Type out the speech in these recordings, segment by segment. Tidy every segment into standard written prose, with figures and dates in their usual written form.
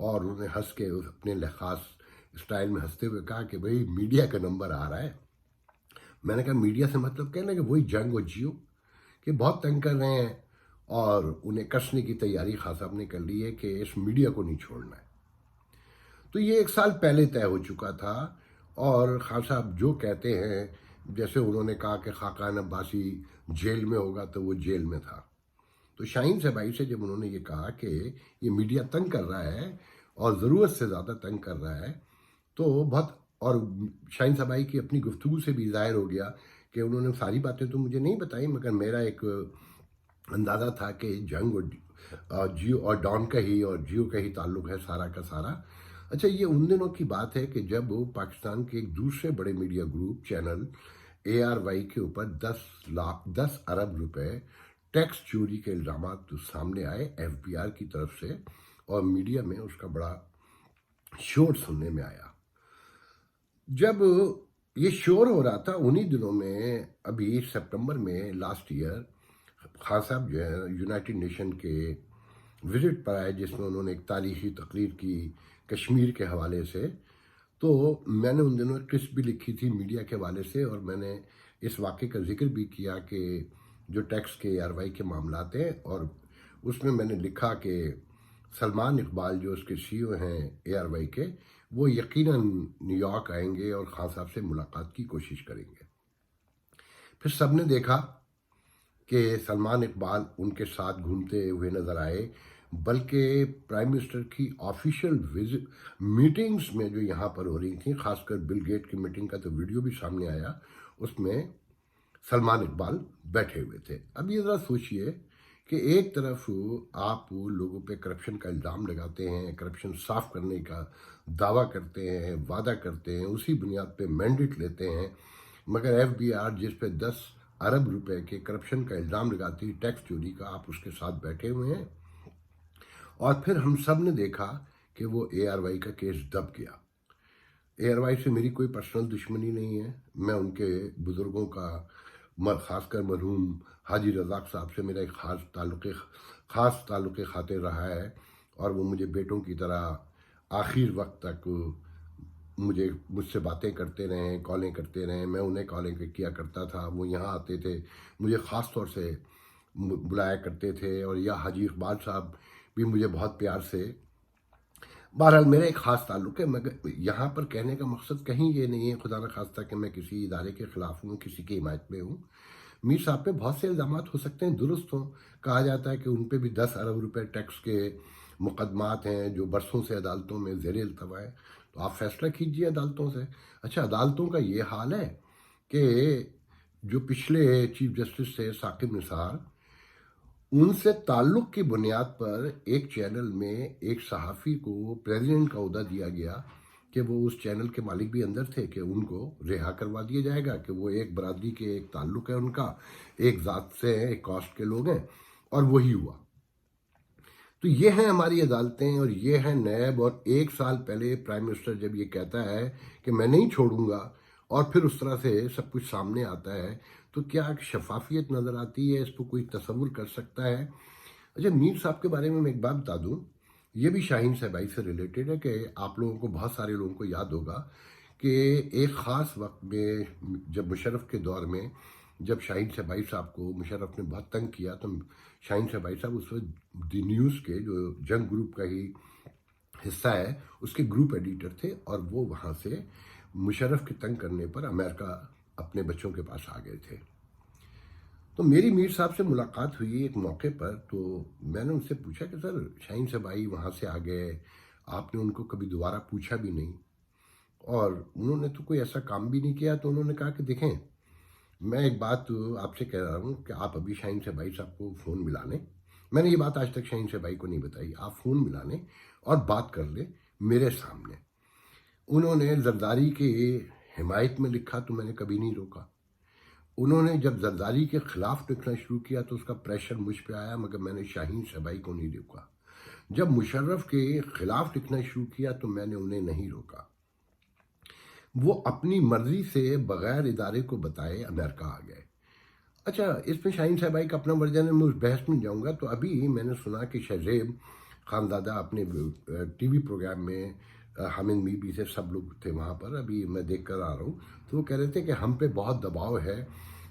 اور انہوں نے ہنس کے اپنے خاص اسٹائل میں ہنستے ہوئے کہا کہ بھئی میڈیا کا نمبر آ رہا ہے۔ میں نے کہا میڈیا سے مطلب کہنا کہ وہی جنگ و جیو کہ بہت تنگ کر رہے ہیں، اور انہیں کسنے کی تیاری خان صاحب نے کر لی ہے کہ اس میڈیا کو نہیں چھوڑنا ہے۔ تو یہ 1 سال پہلے طے ہو چکا تھا، اور خان صاحب جو کہتے ہیں، جیسے انہوں نے کہا کہ خاقان عباسی جیل میں ہوگا تو وہ جیل میں تھا۔ تو شاہین صاحب سے جب انہوں نے یہ کہا کہ یہ میڈیا تنگ کر رہا ہے اور ضرورت سے زیادہ تنگ کر رہا ہے، تو بہت، اور شاہین صاحب کی اپنی گفتگو سے بھی ظاہر ہو گیا کہ انہوں نے ساری باتیں تو مجھے نہیں بتائی، مگر میرا ایک اندازہ تھا کہ جنگ اور جیو اور ڈان کا ہی اور جیو کا ہی تعلق ہے سارا کا سارا۔ اچھا، یہ ان دنوں کی بات ہے کہ جب پاکستان کے ایک دوسرے بڑے میڈیا گروپ چینل ARY کے اوپر 10 ارب روپے ٹیکس چوری کے الزامات سامنے آئے FBI کی طرف سے، اور میڈیا میں اس کا بڑا شور سننے میں آیا۔ جب یہ شور ہو رہا تھا انہی دنوں میں، ابھی سپٹمبر میں لاسٹ ایئر، خان صاحب جو ہے یونائٹڈ نیشن کے وزٹ پر آئے، جس میں انہوں نے ایک تاریخی تقریر کی کشمیر کے حوالے سے۔ تو میں نے ان دنوں ایک قسط بھی لکھی تھی میڈیا کے حوالے سے، اور میں نے اس واقعے کا ذکر بھی کیا کہ جو ٹیکس کے ARY کے معاملات ہیں، اور اس میں نے لکھا کہ سلمان اقبال جو اس کے CEO ہیں ARY کے، وہ یقیناً نیو یارک آئیں گے اور خان صاحب سے ملاقات کی کوشش کریں گے۔ پھر سب نے دیکھا کہ سلمان اقبال ان کے ساتھ گھومتے ہوئے نظر آئے، بلکہ پرائم منسٹر کی آفیشیل میٹنگز میں جو یہاں پر ہو رہی تھیں، خاص کر بل گیٹ کی میٹنگ کا تو ویڈیو بھی سامنے آیا، اس میں سلمان اقبال بیٹھے ہوئے تھے۔ اب یہ ذرا سوچئے کہ ایک طرف آپ لوگوں پہ کرپشن کا الزام لگاتے ہیں، کرپشن صاف کرنے کا دعویٰ کرتے ہیں، وعدہ کرتے ہیں، اسی بنیاد پہ مینڈیٹ لیتے ہیں، مگر FBI جس پہ 10 ارب روپے کے کرپشن کا الزام لگاتی، ٹیکس چوری کا، آپ اس کے ساتھ بیٹھے ہوئے ہیں۔ اور پھر ہم سب نے دیکھا کہ وہ ARY کا کیس دب گیا۔ ARY سے میری کوئی پرسنل دشمنی نہیں ہے، میں ان کے بزرگوں کا، خاص کر مرحوم حاجی رزاق صاحب سے میرا ایک خاص تعلق خاطر رہا ہے، اور وہ مجھے بیٹوں کی طرح آخر وقت تک مجھ سے باتیں کرتے رہے، کالیں کرتے رہے، میں انہیں کالیں کیا کرتا تھا، وہ یہاں آتے تھے، مجھے خاص طور سے بلایا کرتے تھے، اور یا حاجی اقبال صاحب بھی مجھے بہت پیار سے۔ بہرحال میرا ایک خاص تعلق ہے، مگر یہاں پر کہنے کا مقصد کہیں یہ نہیں ہے خدا نخواستہ کہ میں کسی ادارے کے خلاف ہوں، کسی کی حمایت میں ہوں۔ میر صاحب پہ بہت سے الزامات ہو سکتے ہیں، درست ہوں، کہا جاتا ہے کہ ان پہ بھی 10 ارب روپے ٹیکس کے مقدمات ہیں جو برسوں سے عدالتوں میں زیر التوا ہے، تو آپ فیصلہ کیجئے عدالتوں سے۔ اچھا، عدالتوں کا یہ حال ہے کہ جو پچھلے چیف جسٹس تھے ثاقب نثار، ان سے تعلق کی بنیاد پر ایک چینل میں ایک صحافی کو پریزیڈنٹ کا عہدہ دیا گیا کہ وہ اس چینل کے مالک بھی اندر تھے، کہ ان کو رہا کروا دیا جائے گا، کہ وہ ایک برادری کے ایک تعلق ہے ان کا، ایک ذات سے ہیں، ایک کاسٹ کے لوگ ہیں، اور وہی ہوا۔ تو یہ ہیں ہماری عدالتیں، اور یہ ہیں نیب۔ اور 1 سال پہلے پرائم منسٹر جب یہ کہتا ہے کہ میں نہیں چھوڑوں گا، اور پھر اس طرح سے سب کچھ سامنے آتا ہے، تو کیا شفافیت نظر آتی ہے؟ اس کو کوئی تصور کر سکتا ہے؟ اچھا، میر صاحب کے بارے میں ایک بات بتا دوں، یہ بھی شاہین صاحب سے ریلیٹڈ ہے، کہ آپ لوگوں کو، بہت سارے لوگوں کو یاد ہوگا کہ ایک خاص وقت میں جب مشرف کے دور میں، جب شاہین صاحب کو مشرف نے بہت تنگ کیا، تو شاہین صاحب اس وقت دی نیوز کے جو جنگ گروپ کا ہی حصہ ہے، اس کے گروپ ایڈیٹر تھے، اور وہ وہاں سے مشرف کے تنگ کرنے پر امریکہ اپنے بچوں کے پاس آ گئے تھے۔ تو میری میر صاحب سے ملاقات ہوئی ایک موقع پر، تو میں نے ان سے پوچھا کہ سر شاہین صاحب وہاں سے آ گئے، آپ نے ان کو کبھی دوبارہ پوچھا بھی نہیں، اور انہوں نے تو کوئی ایسا کام بھی نہیں کیا۔ تو انہوں نے کہا کہ دیکھیں، میں ایک بات آپ سے کہہ رہا ہوں کہ آپ ابھی شاہین صاحب کو فون ملا لیں۔ میں نے یہ بات آج تک شاہین صاحب کو نہیں بتائی، آپ فون ملا لیں اور بات کر لیں میرے سامنے۔ انہوں نے زرداری کی حمایت میں لکھا تو میں نے کبھی نہیں روکا۔ انہوں نے جب زرداری کے خلاف لکھنا شروع کیا تو اس کا پریشر مجھ پہ آیا، مگر میں نے شاہین صاحب کو نہیں روکا۔ جب مشرف کے خلاف لکھنا شروع کیا تو میں نے انہیں نہیں روکا۔ وہ اپنی مرضی سے بغیر ادارے کو بتائے امریکہ آ گئے۔ اچھا، اس میں شاہین صاحب کا اپنا ورژن ہے، میں اس بحث میں جاؤں گا۔ تو ابھی میں نے سنا کہ شہزیب خانزادہ اپنے ٹی وی پروگرام میں حامد میر بھی تھے، سب لوگ تھے وہاں پر، ابھی میں دیکھ کر آ رہا ہوں، تو وہ کہہ رہے تھے کہ ہم پہ بہت دباؤ ہے،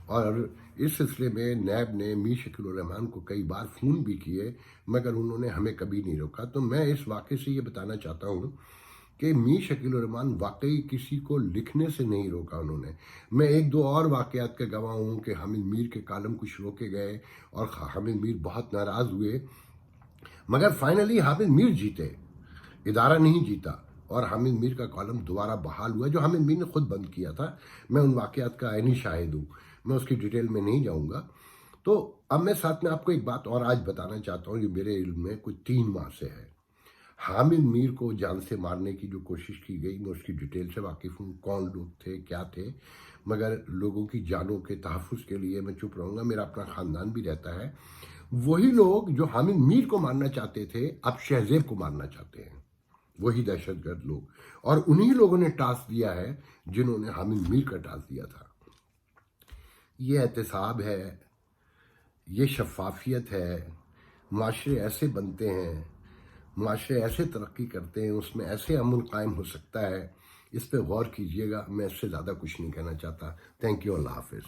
اور اس سلسلے میں نیب نے میر شکیل الرحمان کو کئی بار فون بھی کیے، مگر انہوں نے ہمیں کبھی نہیں روکا۔ تو میں اس واقعے سے یہ بتانا چاہتا ہوں کہ میر شکیل الرحمان واقعی کسی کو لکھنے سے نہیں روکا انہوں نے۔ میں ایک دو اور واقعات کا گواہ ہوں کہ حامد میر کے کالم کچھ روکے گئے اور حامد میر بہت ناراض ہوئے، مگر فائنلی حامد میر جیتے، ادارہ نہیں جیتا، اور حامد میر کا کالم دوبارہ بحال ہوا جو حامد میر نے خود بند کیا تھا۔ میں ان واقعات کا عینی شاہد ہوں، میں اس کی ڈیٹیل میں نہیں جاؤں گا۔ تو اب میں ساتھ میں آپ کو ایک بات اور آج بتانا چاہتا ہوں جو میرے علم میں کچھ 3 ماہ سے ہے۔ حامد میر کو جان سے مارنے کی جو کوشش کی گئی، میں اس کی ڈیٹیل سے واقف ہوں، کون لوگ تھے، کیا تھے، مگر لوگوں کی جانوں کے تحفظ کے لیے میں چپ رہوں گا، میرا اپنا خاندان بھی رہتا ہے۔ وہی لوگ جو حامد میر کو مارنا چاہتے تھے اب شہزیب کو مارنا چاہتے ہیں، وہی دہشت گرد لوگ، اور انہی لوگوں نے ٹاسک دیا ہے جنہوں نے حامد میر کا ٹاسک دیا تھا۔ یہ احتساب ہے، یہ شفافیت ہے، معاشرے ایسے بنتے ہیں، معاشرے ایسے ترقی کرتے ہیں، اس میں ایسے امن قائم ہو سکتا ہے۔ اس پہ غور کیجئے گا، میں اس سے زیادہ کچھ نہیں کہنا چاہتا۔ تھینک یو، اللہ حافظ۔